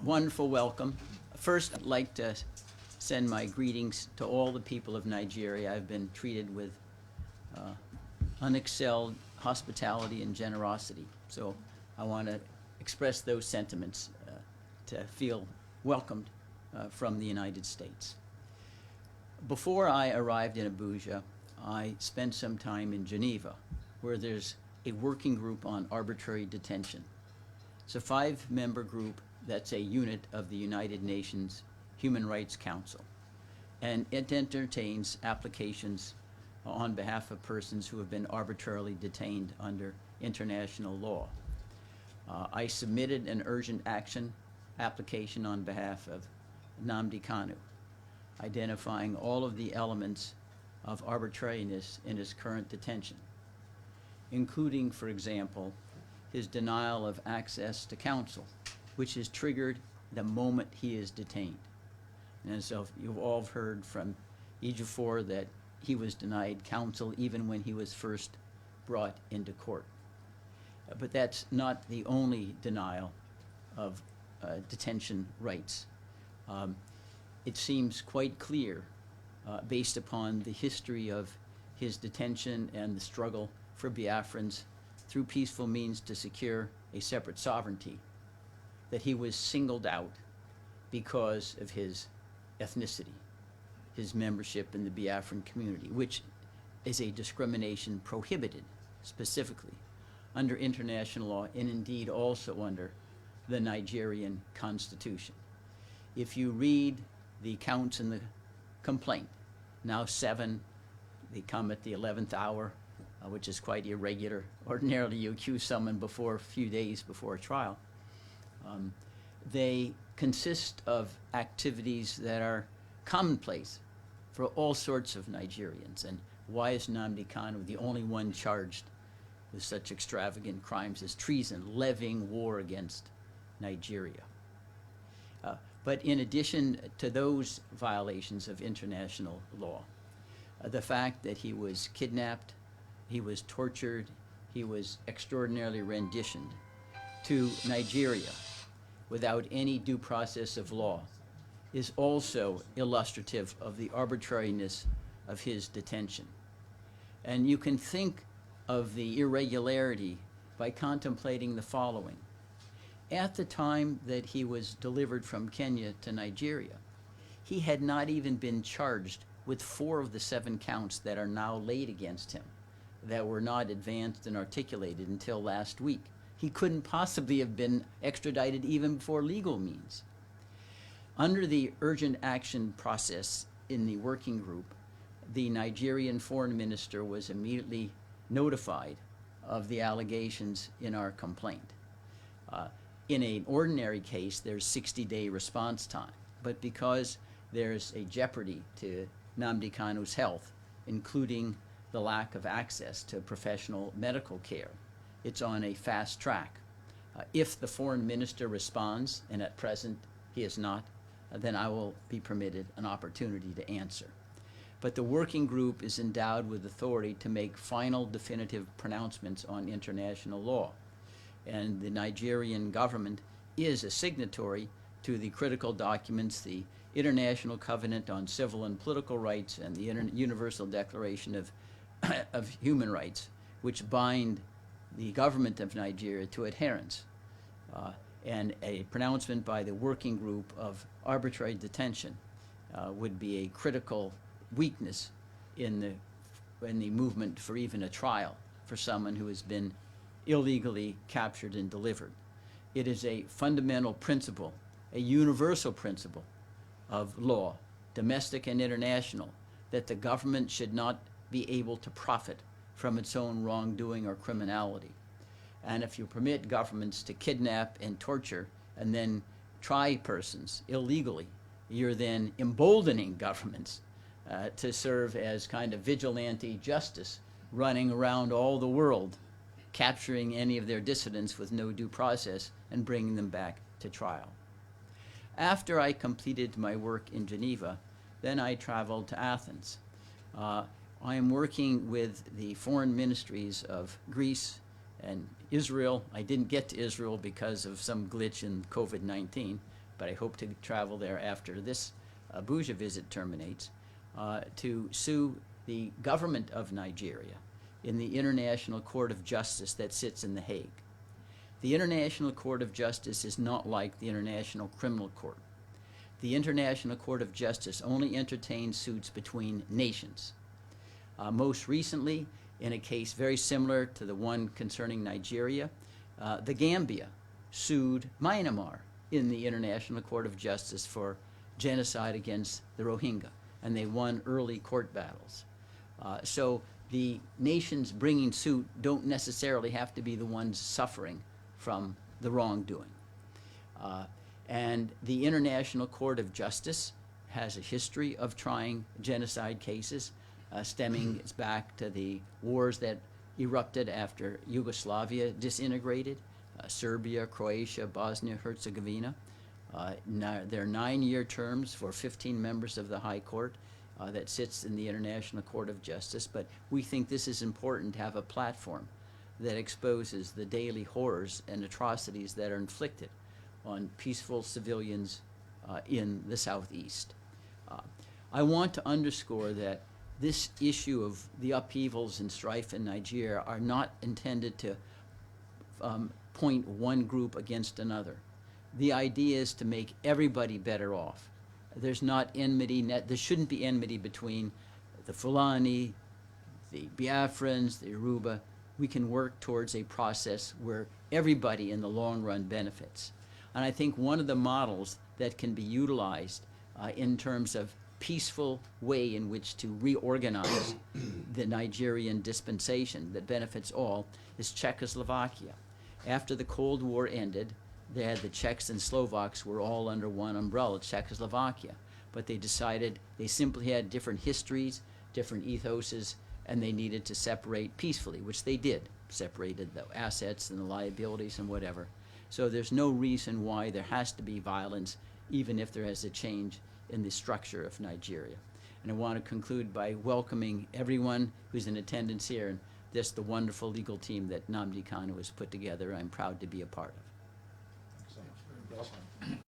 wonderful welcome. First, I'd like to send my greetings to all the people of Nigeria. I've been treated with unexcelled hospitality and generosity. So I want to express those sentiments to feel welcomed from the United States. Before I arrived in Abuja, I spent some time in Geneva, where there's a working group on arbitrary detention. It's a 5-member group that's a unit of the United Nations Human Rights Council, and it entertains applications on behalf of persons who have been arbitrarily detained under international law. I submitted an urgent action application on behalf of Nnamdi Kanu, identifying all of the elements of arbitrariness in his current detention, including, for example, his denial of access to counsel, which is triggered the moment he is detained. And so you've all heard from Ejiofor that he was denied counsel even when he was first brought into court. But that's not the only denial of detention rights. It seems quite clear, based upon the history of his detention and the struggle for Biafrans through peaceful means to secure a separate sovereignty, that he was singled out because of his ethnicity, his membership in the Biafran community, which is a discrimination prohibited specifically under international law and indeed also under the Nigerian Constitution. If you read the counts in the complaint, now 7, they come at the 11th hour, which is quite irregular. Ordinarily, you accuse someone before a few days before a trial. They consist of activities that are commonplace for all sorts of Nigerians. And why is Nnamdi Kanu the only one charged with such extravagant crimes as treason, levying war against Nigeria? But in addition to those violations of international law, the fact that he was kidnapped, he was tortured, he was extraordinarily renditioned to Nigeria without any due process of law is also illustrative of the arbitrariness of his detention. And you can think of the irregularity by contemplating the following. At the time that he was delivered from Kenya to Nigeria, he had not even been charged with 4 of the 7 counts that are now laid against him, that were not advanced and articulated until last week. He couldn't possibly have been extradited even before legal means. Under the urgent action process in the working group, the Nigerian foreign minister was immediately notified of the allegations in our complaint. In an ordinary case, there's 60-day response time, but because there's a jeopardy to Nnamdi Kanu's health, including the lack of access to professional medical care, it's on a fast track. If the foreign minister responds, and at present he is not, then I will be permitted an opportunity to answer. But the working group is endowed with authority to make final definitive pronouncements on international law. And the Nigerian government is a signatory to the critical documents, the International Covenant on Civil and Political Rights and the Universal Declaration of Human Rights, which bind the government of Nigeria to adherence. And a pronouncement by the working group of arbitrary detention would be a critical weakness in the movement for even a trial for someone who has been illegally captured and delivered. It is a fundamental principle, a universal principle of law, domestic and international, that the government should not be able to profit from its own wrongdoing or criminality. And if you permit governments to kidnap and torture and then try persons illegally, you're then emboldening governments to serve as kind of vigilante justice, running around all the world, capturing any of their dissidents with no due process and bringing them back to trial. After I completed my work in Geneva, then I traveled to Athens. I am working with the foreign ministries of Greece and Israel. I didn't get to Israel because of some glitch in COVID-19, but I hope to travel there after this Abuja visit terminates, to sue the government of Nigeria in the International Court of Justice that sits in The Hague. The International Court of Justice is not like the International Criminal Court. The International Court of Justice only entertains suits between nations. Most recently, in a case very similar to the one concerning Nigeria, the Gambia sued Myanmar in the International Court of Justice for genocide against the Rohingya, and they won early court battles. So the nations bringing suit don't necessarily have to be the ones suffering from the wrongdoing. And the International Court of Justice has a history of trying genocide cases, stemming back to the wars that erupted after Yugoslavia disintegrated, Serbia, Croatia, Bosnia-Herzegovina. There are 9-year terms for 15 members of the High Court that sits in the International Court of Justice, but we think this is important to have a platform that exposes the daily horrors and atrocities that are inflicted on peaceful civilians in the Southeast. I want to underscore that this issue of the upheavals and strife in Nigeria are not intended to point one group against another. The idea is to make everybody better off. There's not enmity, there shouldn't be enmity between the Fulani, the Biafrans, the Yoruba. We can work towards a process where everybody in the long run benefits. And I think one of the models that can be utilized in terms of peaceful way in which to reorganize the Nigerian dispensation that benefits all is Czechoslovakia. After the Cold War ended, the Czechs and Slovaks were all under one umbrella, Czechoslovakia. But they decided they simply had different histories, different ethoses, and they needed to separate peacefully, which they did, separated the assets and the liabilities and whatever. So there's no reason why there has to be violence, even if there is a change in the structure of Nigeria. And I want to conclude by welcoming everyone who's in attendance here and the wonderful legal team that Nnamdi Kanu has put together. I'm proud to be a part of. Thanks so much. Welcome.